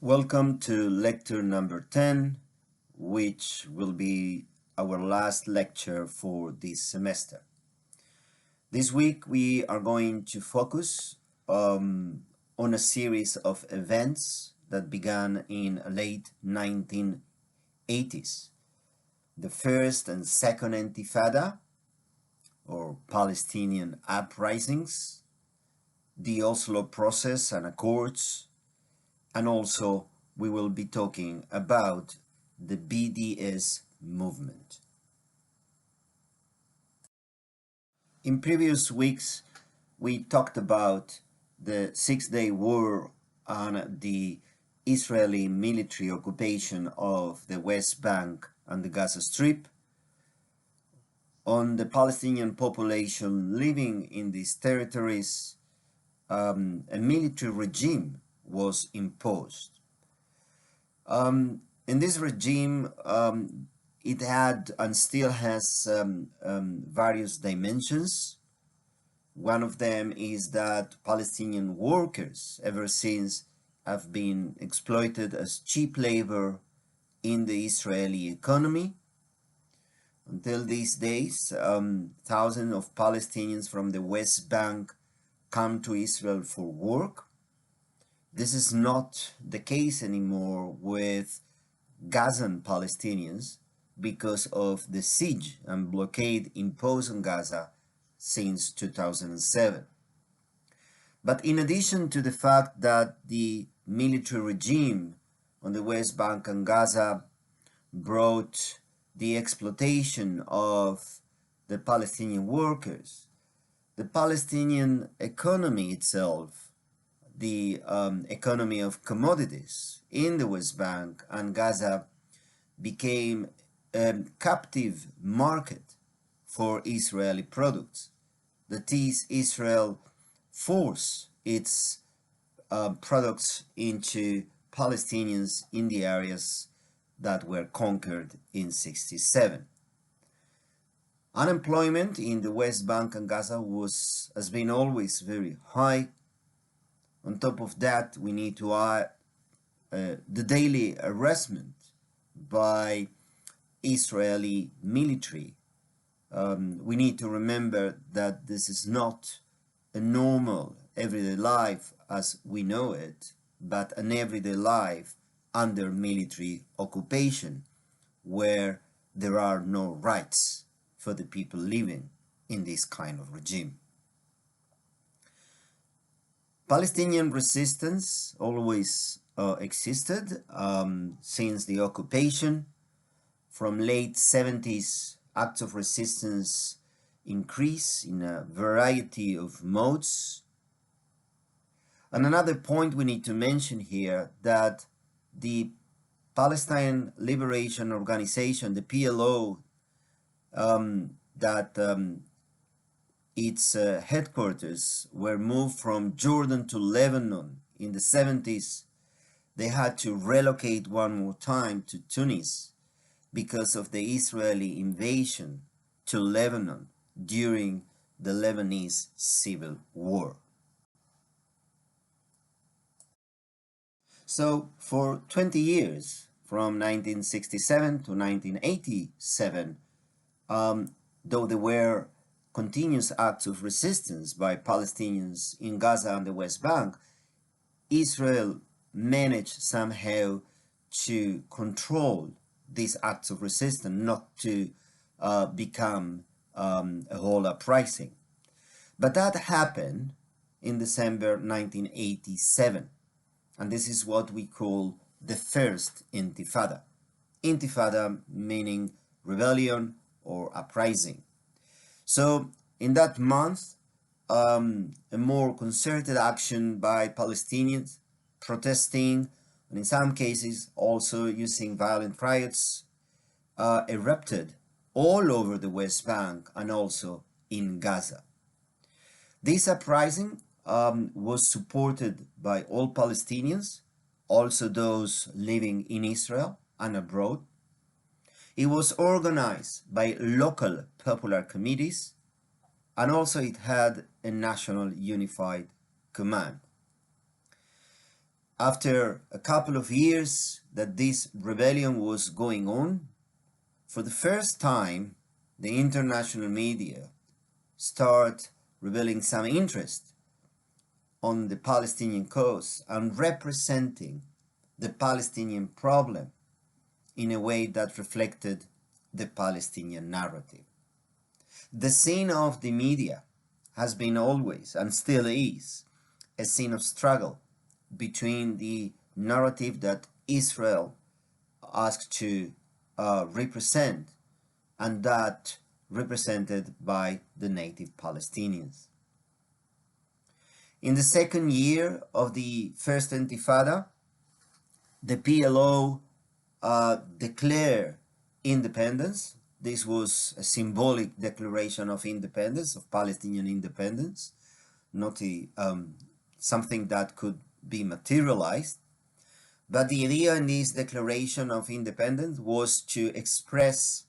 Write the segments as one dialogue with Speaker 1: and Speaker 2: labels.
Speaker 1: Welcome to lecture number 10, which will be our last lecture for this semester. This week we are going to focus on a series of events that began in late 1980s. The first and second Intifada, or Palestinian uprisings, the Oslo process and accords, and also we will be talking about the BDS movement. In previous weeks, we talked about the Six-Day War and the Israeli military occupation of the West Bank and the Gaza Strip, on the Palestinian population living in these territories. A military regime was imposed. In this regime, it had and still has various dimensions. One of them is that Palestinian workers ever since have been exploited as cheap labor in the Israeli economy. Until these days, thousands of Palestinians from the West Bank come to Israel for work. This is not the case anymore with Gazan Palestinians because of the siege and blockade imposed on Gaza since 2007. But in addition to the fact that the military regime on the West Bank and Gaza brought the exploitation of the Palestinian workers, the Palestinian economy itself, the economy of commodities in the West Bank and Gaza, became a captive market for Israeli products. That is, Israel forced its products into Palestinians in the areas that were conquered in 1967. Unemployment in the West Bank and Gaza has been always very high. On top of that, we need to add the daily harassment by Israeli military. We need to remember that this is not a normal everyday life as we know it, but an everyday life under military occupation, where there are no rights for the people living in this kind of regime. Palestinian resistance always existed since the occupation. From late 70s, acts of resistance increase in a variety of modes. And another point we need to mention here, that the Palestine Liberation Organization, the PLO, its headquarters were moved from Jordan to Lebanon in the 70s. They had to relocate one more time to Tunis because of the Israeli invasion to Lebanon during the Lebanese Civil War. So for 20 years, from 1967 to 1987, though there were continuous acts of resistance by Palestinians in Gaza and the West Bank, Israel managed somehow to control these acts of resistance, not to become a whole uprising. But that happened in December 1987, and this is what we call the first Intifada. Intifada meaning rebellion or uprising. So in that month, a more concerted action by Palestinians protesting, and in some cases also using violent riots, erupted all over the West Bank and also in Gaza. This uprising was supported by all Palestinians, also those living in Israel and abroad. It was organized by local popular committees, and also it had a national unified command. After a couple of years that this rebellion was going on, for the first time, the international media start revealing some interest on the Palestinian cause and representing the Palestinian problem in a way that reflected the Palestinian narrative. The scene of the media has been always and still is a scene of struggle between the narrative that Israel asked to represent and that represented by the native Palestinians. In the second year of the first Intifada, the PLO declared independence. This was a symbolic declaration of independence, of Palestinian independence, not something that could be materialized. But the idea in this declaration of independence was to express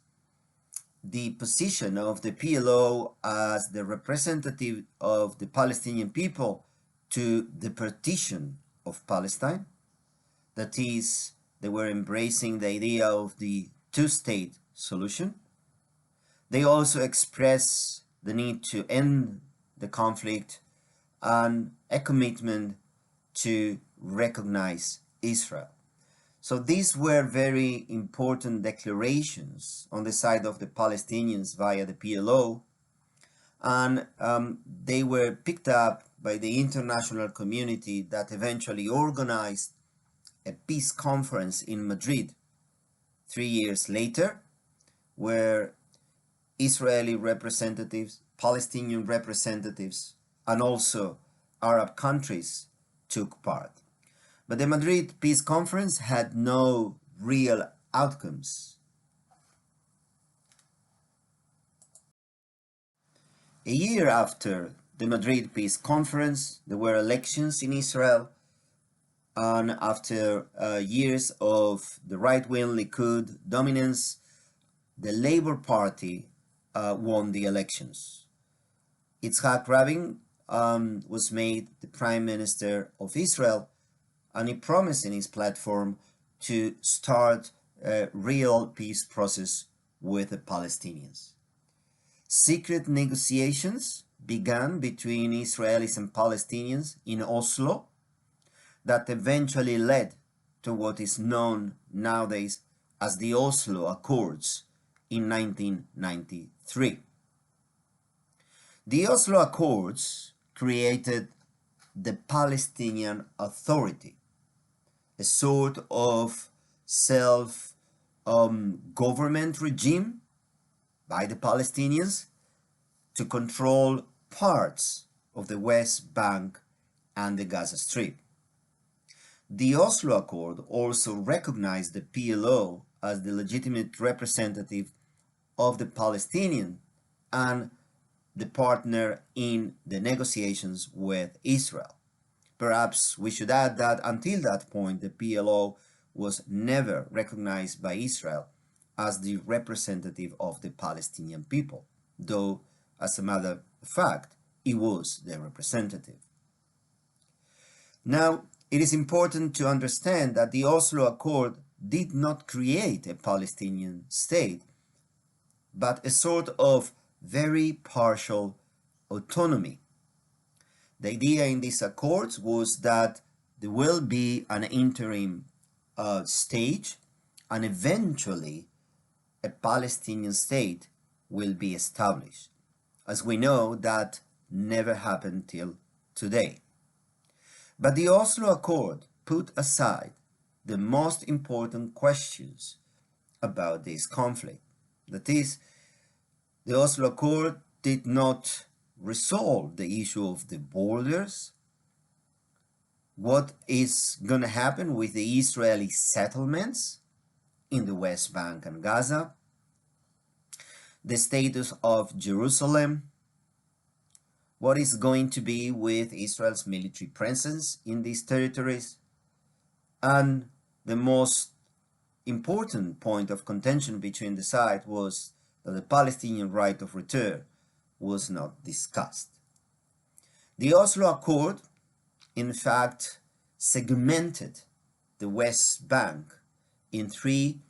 Speaker 1: the position of the PLO as the representative of the Palestinian people to the partition of Palestine. That is, they were embracing the idea of the two-state solution. They also express the need to end the conflict and a commitment to recognize Israel. So these were very important declarations on the side of the Palestinians via the PLO, and they were picked up by the international community that eventually organized a peace conference in Madrid 3 years later, where Israeli representatives, Palestinian representatives, and also Arab countries took part. But the Madrid Peace Conference had no real outcomes. A year after the Madrid Peace Conference, there were elections in Israel, and after years of the right-wing Likud dominance, the Labour Party won the elections. Yitzhak Rabin was made the Prime Minister of Israel, and he promised in his platform to start a real peace process with the Palestinians. Secret negotiations began between Israelis and Palestinians in Oslo that eventually led to what is known nowadays as the Oslo Accords in 1993. The Oslo Accords created the Palestinian Authority, a sort of self-government regime by the Palestinians to control parts of the West Bank and the Gaza Strip. The Oslo Accord also recognized the PLO as the legitimate representative of the Palestinian and the partner in the negotiations with Israel. Perhaps we should add that until that point, the PLO was never recognized by Israel as the representative of the Palestinian people, though, as a matter of fact, it was their representative. Now, it is important to understand that the Oslo Accord did not create a Palestinian state, but a sort of very partial autonomy. The idea in these accords was that there will be an interim stage, and eventually a Palestinian state will be established. As we know, that never happened till today. But the Oslo Accord put aside the most important questions about this conflict. That is, the Oslo Accord did not resolve the issue of the borders. What is going to happen with the Israeli settlements in the West Bank and Gaza? The status of Jerusalem? What is going to be with Israel's military presence in these territories? And the most important point of contention between the sides was that the Palestinian right of return was not discussed. The Oslo Accord, in fact, segmented the West Bank in three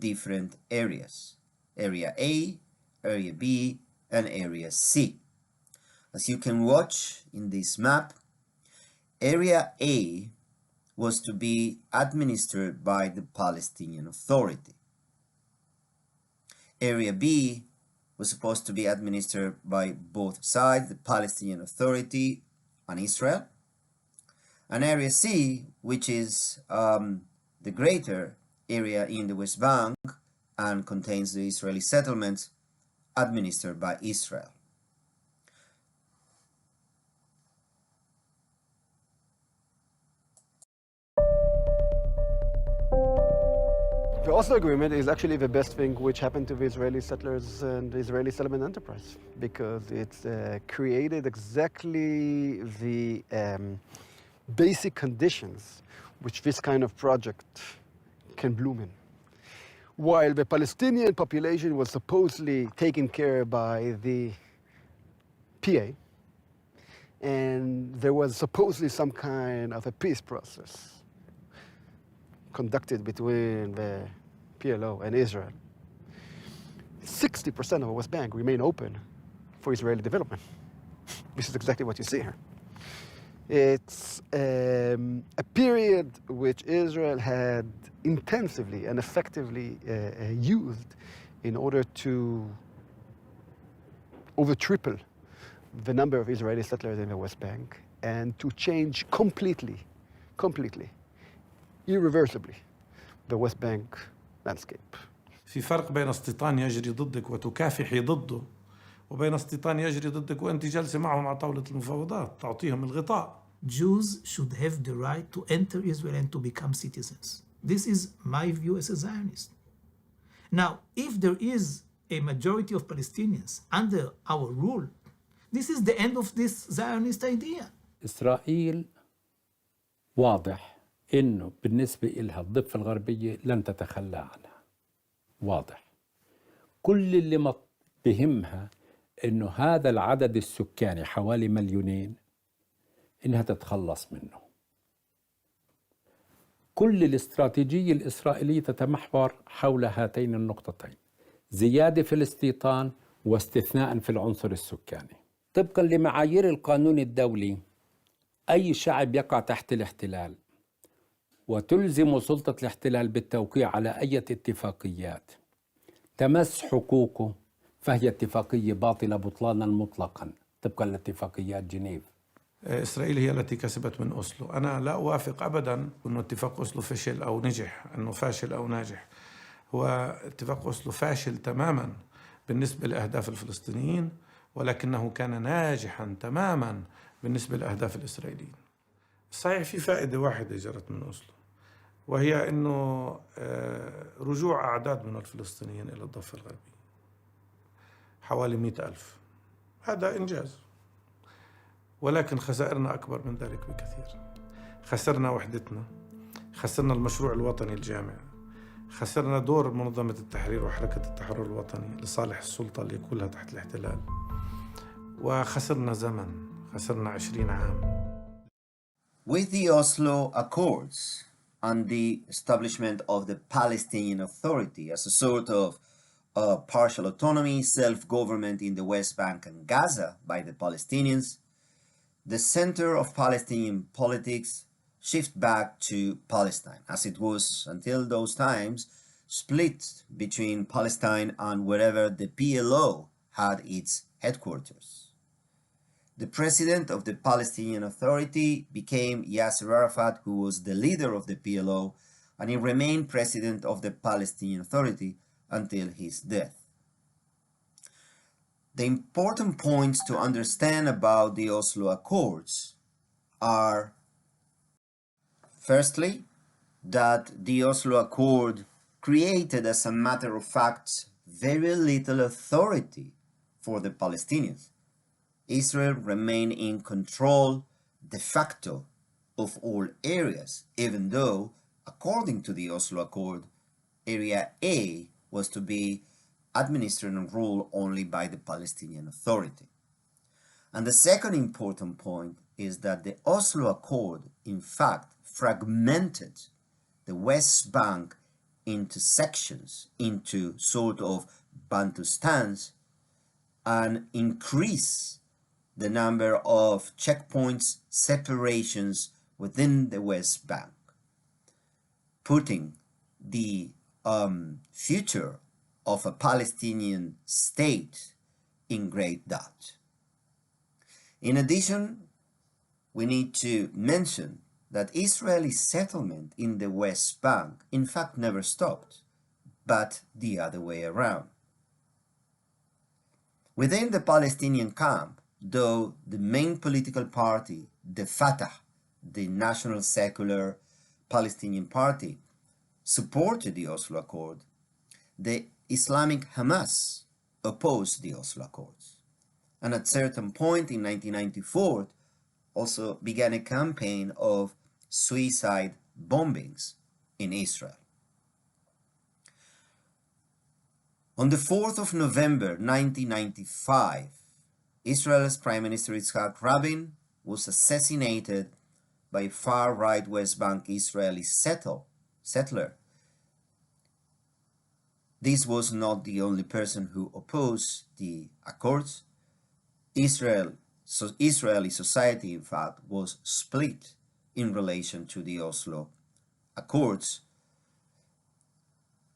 Speaker 1: different areas: Area A, Area B, and Area C. As you can watch in this map, Area A was to be administered by the Palestinian Authority. Area B was supposed to be administered by both sides, the Palestinian Authority and Israel. And Area C, which is the greater area in the West Bank and contains the Israeli settlements, administered by Israel.
Speaker 2: The Oslo Agreement is actually the best thing which happened to the Israeli settlers and the Israeli settlement enterprise, because it's created exactly the basic conditions which this kind of project can bloom in. While the Palestinian population was supposedly taken care of by the PA, and there was supposedly some kind of a peace process conducted between the PLO and Israel, 60% of the West Bank remain open for Israeli development. This is exactly what you see here. It's a period which Israel had intensively and effectively used in order to over triple the number of Israeli settlers in the West Bank and to change completely, irreversibly, the West Bank landscape.
Speaker 3: في فرق بين استيطان يجري ضدك وتكافحي ضده وبين استيطان يجري ضدك وأنت جالسة معهم على طاولة المفاوضات تعطيهم الغطاء.
Speaker 4: Jews should have the right to enter Israel and to become citizens. This is my view as a Zionist. Now, if there is a majority of Palestinians under our rule, this is the end of this Zionist idea.
Speaker 5: إسرائيل واضح إنه بالنسبة إلها الضفة الغربية لن تتخلى عنها. واضح. كل اللي بهمها إنه هذا العدد السكاني حوالي 2,000,000 إنها تتخلص منه. كل الاستراتيجية الإسرائيلية تتمحور حول هاتين النقطتين: زيادة في الاستيطان واستثناء في العنصر السكاني. طبقا لمعايير القانون الدولي، أي شعب يقع تحت الاحتلال وتلزم سلطة الاحتلال بالتوقيع على أي اتفاقيات تمس حقوقه فهي اتفاقية باطلة بطلانا مطلقا طبقا لاتفاقيات جنيف.
Speaker 3: إسرائيل هي التي كسبت من أوسلو. أنا لا أوافق أبداً أنه اتفاق أوسلو فشل أو نجح، أنه فاشل أو ناجح. هو اتفاق أوسلو فاشل تماماً بالنسبة لأهداف الفلسطينيين، ولكنه كان ناجحاً تماماً بالنسبة لأهداف الإسرائيليين. صحيح في فائدة واحدة جرت من أوسلو، وهي أنه رجوع أعداد من الفلسطينيين إلى الضفة الغربية حوالي 100,000. هذا إنجاز، ولكن خسائرنا أكبر من ذلك بكثير. خسرنا وحدتنا، خسرنا المشروع الوطني الجامع، خسرنا دور منظمة التحرير وحركة التحرر الوطني لصالح السلطة اللي كلها تحت الاحتلال، وخسرنا زمن، خسرنا 20 عام.
Speaker 1: With the Oslo Accords and the establishment of the Palestinian Authority as a sort of partial autonomy, self-government in the West Bank and Gaza by the Palestinians, the center of Palestinian politics shifted back to Palestine, as it was until those times split between Palestine and wherever the PLO had its headquarters. The president of the Palestinian Authority became Yasser Arafat, who was the leader of the PLO, and he remained president of the Palestinian Authority until his death. The important points to understand about the Oslo Accords are, firstly, that the Oslo Accord created, as a matter of fact, very little authority for the Palestinians. Israel remained in control de facto of all areas, even though, according to the Oslo Accord, Area A was to be administered and ruled only by the Palestinian Authority. And the second important point is that the Oslo Accord, in fact, fragmented the West Bank into sections, into sort of Bantustans, and increase the number of checkpoints, separations within the West Bank, putting the future of a Palestinian state in great doubt. In addition, we need to mention that Israeli settlement in the West Bank in fact never stopped, but the other way around. Within the Palestinian camp, though the main political party, the Fatah, the National Secular Palestinian Party, supported the Oslo Accord, the Islamic Hamas opposed the Oslo Accords. And at a certain point in 1994, also began a campaign of suicide bombings in Israel. On the 4th of November 1995, Israel's Prime Minister Yitzhak Rabin was assassinated by a far-right West Bank Israeli settler. This was not the only person who opposed the accords. Israeli society, in fact, was split in relation to the Oslo Accords,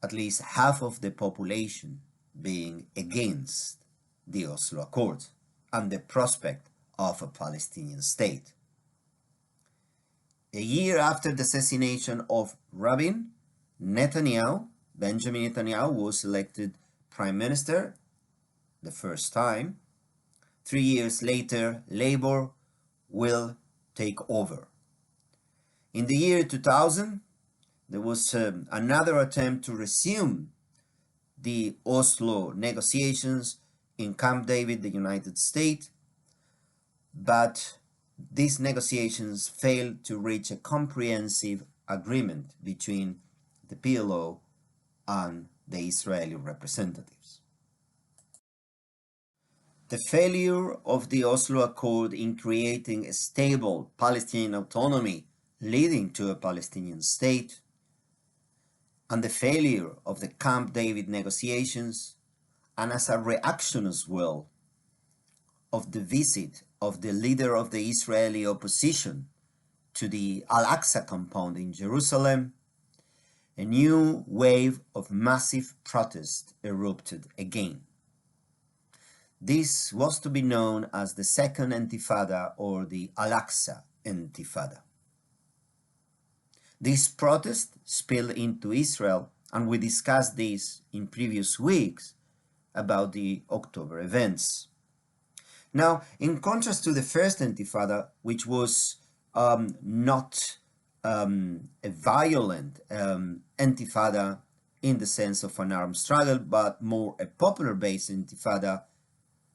Speaker 1: at least half of the population being against the Oslo Accords and the prospect of a Palestinian state. A year after the assassination of Rabin, Benjamin Netanyahu, was elected prime minister the first time. 3 years later, Labour will take over. In the year 2000, there was another attempt to resume the Oslo negotiations in Camp David, the United States, but these negotiations failed to reach a comprehensive agreement between the PLO and the Israeli representatives. The failure of the Oslo Accord in creating a stable Palestinian autonomy leading to a Palestinian state, and the failure of the Camp David negotiations, and as a reaction as well of the visit of the leader of the Israeli opposition to the Al-Aqsa compound in Jerusalem, a new wave of massive protest erupted again. This was to be known as the Second Intifada or the Al-Aqsa Intifada. This protest spilled into Israel, and we discussed this in previous weeks about the October events. Now, in contrast to the first Intifada, which was not a violent Intifada in the sense of an armed struggle, but more a popular-based Intifada,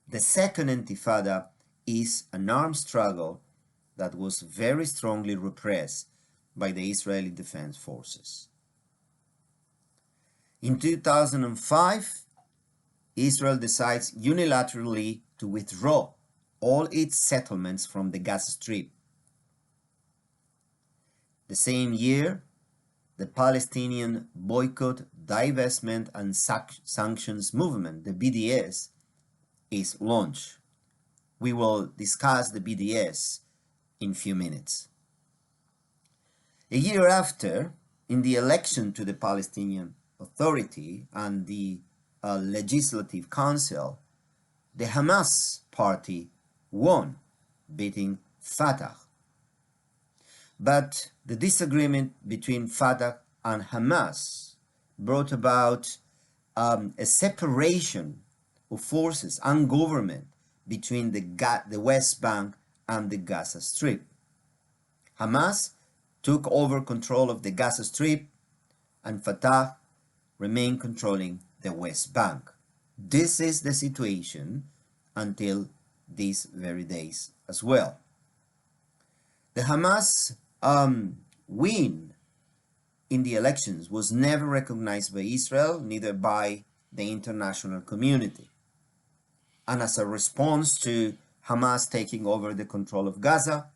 Speaker 1: the second Intifada is an armed struggle that was very strongly repressed by the Israeli Defense Forces. In 2005, Israel decides unilaterally to withdraw all its settlements from the Gaza Strip. The same year, the Palestinian Boycott, Divestment and Sanctions Movement, the BDS, is launched. We will discuss the BDS in a few minutes. A year after, in the election to the Palestinian Authority and the Legislative Council, the Hamas party won, beating Fatah. But the disagreement between Fatah and Hamas brought about a separation of forces and government between the West Bank and the Gaza Strip. Hamas took over control of the Gaza Strip, and Fatah remained controlling the West Bank. This is the situation until these very days as well. The Hamas win in the elections was never recognized by Israel, neither by the international community. And as a response to Hamas taking over the control of Gaza,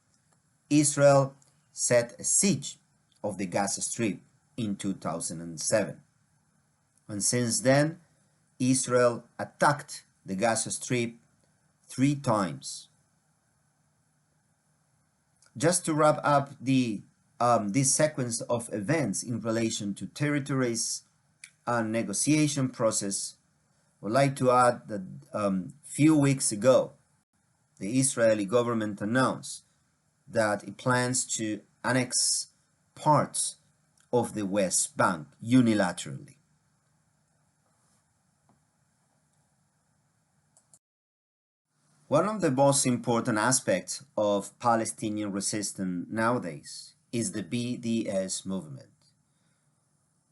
Speaker 1: Israel set a siege of the Gaza Strip in 2007. And since then, Israel attacked the Gaza Strip 3 times. Just to wrap up this sequence of events in relation to territories and negotiation process, I would like to add that few weeks ago, the Israeli government announced that it plans to annex parts of the West Bank unilaterally. One of the most important aspects of Palestinian resistance nowadays is the BDS movement: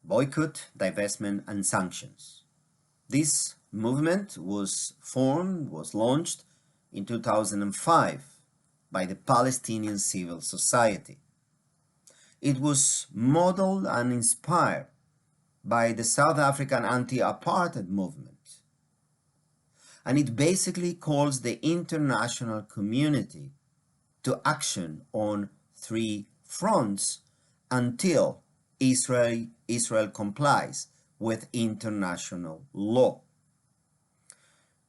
Speaker 1: boycott, divestment, and sanctions. This movement was launched in 2005 by the Palestinian civil society. It was modeled and inspired by the South African anti-apartheid movement. And it basically calls the international community to action on 3 fronts until Israel complies with international law.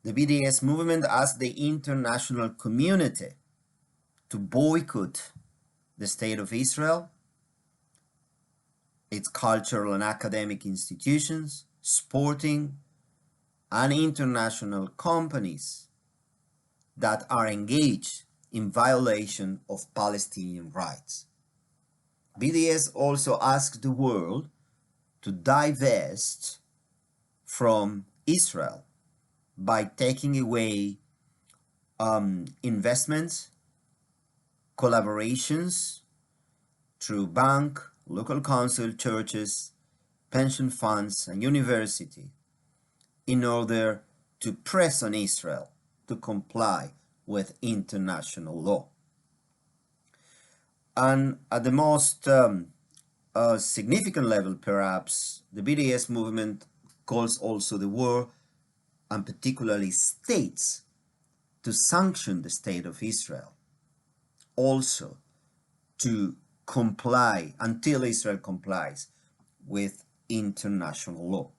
Speaker 1: The BDS movement asks the international community to boycott the State of Israel, its cultural and academic institutions, sporting and international companies that are engaged in violation of Palestinian rights. BDS also asks the world to divest from Israel by taking away investments, collaborations through bank, local council, churches, pension funds, and university in order to press on Israel to comply with international law. And at the most significant level, perhaps, the BDS movement calls also the world, and particularly states, to sanction the State of Israel, also to comply until Israel complies with international law.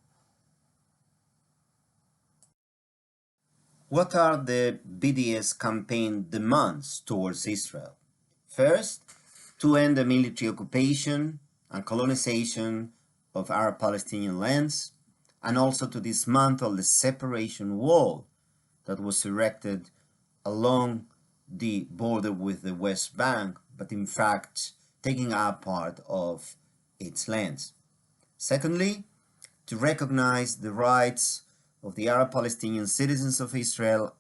Speaker 1: What are the BDS campaign demands towards Israel? First, to end the military occupation and colonization of Arab Palestinian lands, and also to dismantle the separation wall that was erected along the border with the West Bank, but in fact taking up part of its lands. Secondly, to recognize the rights of the Arab Palestinian citizens of Israel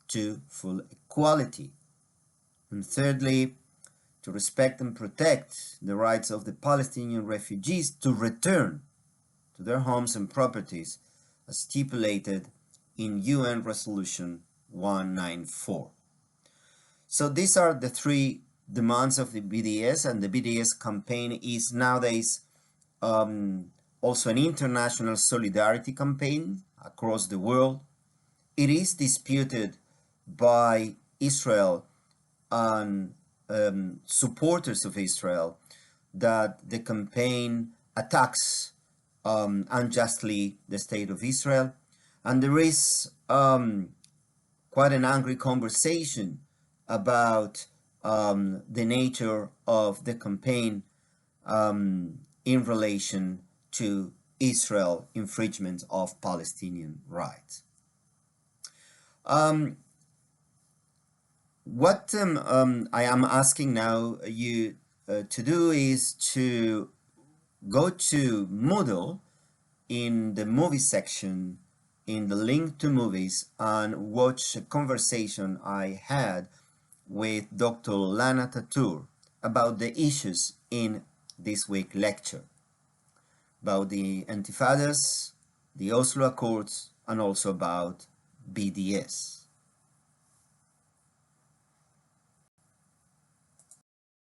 Speaker 1: to full equality. And thirdly, to respect and protect the rights of the Palestinian refugees to return to their homes and properties as stipulated in UN Resolution 194. So these are the 3 demands of the BDS, and the BDS campaign is nowadays also an international solidarity campaign across the world. It is disputed by Israel and supporters of Israel that the campaign attacks unjustly the State of Israel, and there is quite an angry conversation about the nature of the campaign in relation to Israel infringement of Palestinian rights. What I am asking now you to do is to go to Moodle in the movie section in the link to movies and watch a conversation I had with Dr. Lana Tatur about the issues in this week's lecture, about the Intifadas, the Oslo Accords, and also about BDS.